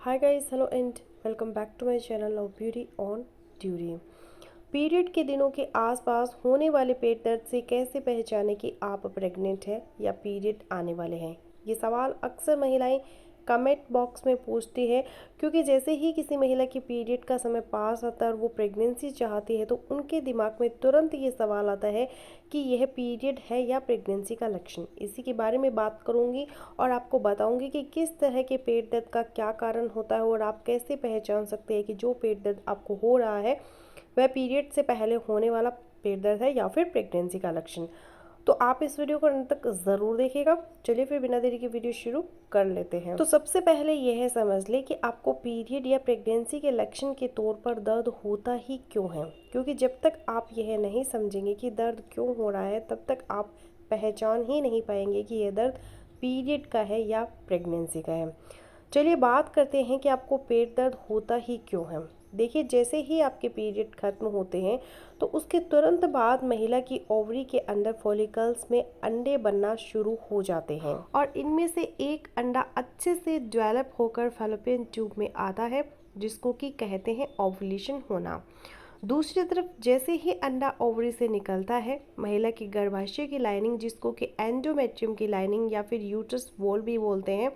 Hi guys, hello and welcome back to my channel of Beauty on Duty। Period के दिनों के आसपास होने वाले पेट दर्द से कैसे पहचानें कि आप प्रेग्नेंट हैं या पीरियड आने वाले हैं। ये सवाल अक्सर महिलाएं कमेंट बॉक्स में पूछती है, क्योंकि जैसे ही किसी महिला की पीरियड का समय पास आता है और वो प्रेगनेंसी चाहती है तो उनके दिमाग में तुरंत ये सवाल आता है कि यह पीरियड है या प्रेगनेंसी का लक्षण। इसी के बारे में बात करूंगी और आपको बताऊंगी कि किस तरह के पेट दर्द का क्या कारण होता है और आप कैसे पहचान सकते हैं कि जो पेट दर्द आपको हो रहा है वह पीरियड से पहले होने वाला पेट दर्द है या फिर प्रेगनेंसी का लक्षण। तो आप इस वीडियो को अंत तक ज़रूर देखिएगा। चलिए फिर बिना देरी के वीडियो शुरू कर लेते हैं। तो सबसे पहले यह समझ लें कि आपको पीरियड या प्रेगनेंसी के लक्षण के तौर पर दर्द होता ही क्यों है, क्योंकि जब तक आप यह नहीं समझेंगे कि दर्द क्यों हो रहा है तब तक आप पहचान ही नहीं पाएंगे कि यह दर्द पीरियड का है या प्रेगनेंसी का है। चलिए बात करते हैं कि आपको पेट दर्द होता ही क्यों है। देखिए, जैसे ही आपके पीरियड खत्म होते हैं तो उसके तुरंत बाद महिला की ओवरी के अंदर फॉलिकल्स में अंडे बनना शुरू हो जाते हैं और इनमें से एक अंडा अच्छे से डेवलप होकर फैलोपियन ट्यूब में आता है, जिसको कि कहते हैं ओवुलेशन होना। दूसरी तरफ जैसे ही अंडा ओवरी से निकलता है, महिला की गर्भाशय की लाइनिंग, जिसको कि एंडोमेट्रियम की लाइनिंग या फिर यूट्रस वॉल भी बोलते हैं,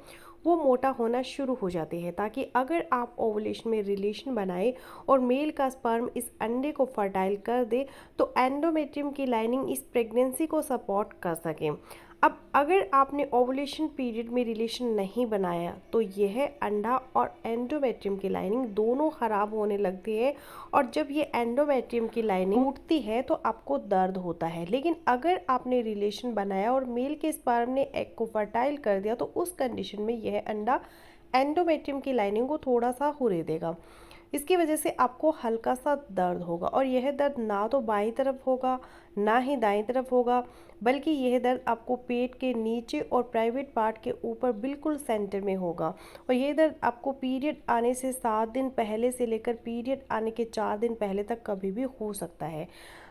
वो मोटा होना शुरू हो जाती है, ताकि अगर आप ओवुलेशन में रिलेशन बनाए और मेल का स्पर्म इस अंडे को फर्टाइल कर दे तो एंडोमेट्रियम की लाइनिंग इस प्रेगनेंसी को सपोर्ट कर सके। अब अगर आपने ओवुलेशन पीरियड में रिलेशन नहीं बनाया तो यह अंडा और एंडोमेट्रियम की लाइनिंग दोनों ख़राब होने लगती है और जब ये एंडोमेट्रियम की लाइनिंग टूटती है तो आपको दर्द होता है। लेकिन अगर आपने रिलेशन बनाया और मेल के स्पर्म ने एग को फर्टाइल कर दिया तो उस कंडीशन में यह अंडा एंडोमेट्रियम की लाइनिंग को थोड़ा सा हुरे देगा। इसकी वजह से आपको हल्का सा दर्द होगा और यह दर्द ना तो बाईं तरफ होगा ना ही दाईं तरफ होगा, बल्कि यह दर्द आपको पेट के नीचे और प्राइवेट पार्ट के ऊपर बिल्कुल सेंटर में होगा। और यह दर्द आपको पीरियड आने से 7 दिन पहले से लेकर पीरियड आने के 4 दिन पहले तक कभी भी हो सकता है।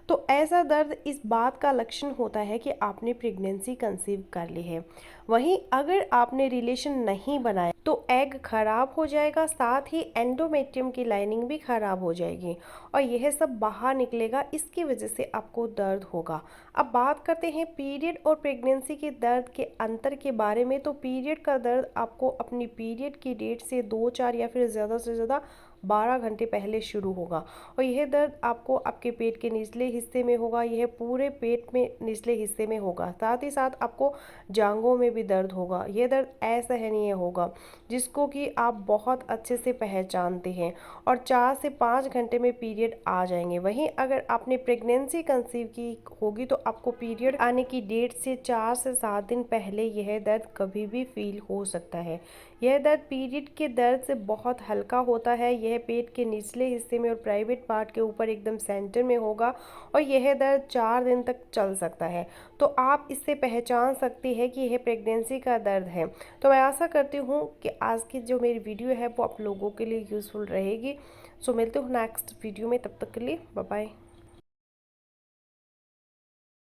तो ऐसा दर्द इस बात का लक्षण होता है कि आपने प्रेगनेंसी कंसीव कर ली है। वहीं अगर आपने रिलेशन नहीं बनाया तो एग खराब हो जाएगा, साथ ही एंडोमेट्रियम की लाइनिंग भी खराब हो जाएगी और यह सब बाहर निकलेगा। इसकी वजह से आपको दर्द होगा। अब बात करते हैं पीरियड और प्रेगनेंसी के दर्द के अंतर के बारे में। तो पीरियड का दर्द आपको अपनी पीरियड की डेट से 2-4 या फिर ज़्यादा से ज़्यादा 12 घंटे पहले शुरू होगा और यह दर्द आपको आपके पेट के निचले हिस्से में होगा। यह पूरे पेट में निचले हिस्से में होगा। साथ ही साथ आपको जांघों में भी दर्द होगा। यह दर्द असहनीय होगा, जिसको कि आप बहुत अच्छे से पहचानते हैं और 4 से 5 घंटे में पीरियड आ जाएंगे। वहीं अगर आपने प्रेगनेंसी कंसीव की होगी तो आपको पीरियड आने की डेट से 4 से 7 दिन पहले यह दर्द कभी भी फील हो सकता है। यह दर्द पीरियड के दर्द से बहुत हल्का होता है। यह पेट के निचले हिस्से में और प्राइवेट पार्ट के ऊपर एकदम सेंटर में होगा और यह दर्द 4 दिन तक चल सकता है। तो आप इससे पहचान सकती है कि यह प्रेगनेंसी का दर्द है। तो मैं आशा करती हूँ कि आज की जो मेरी वीडियो है वो आप लोगों के लिए यूज़फुल रहेगी। सो मिलते हूँ नेक्स्ट वीडियो में, तब तक के लिए बाय बाय।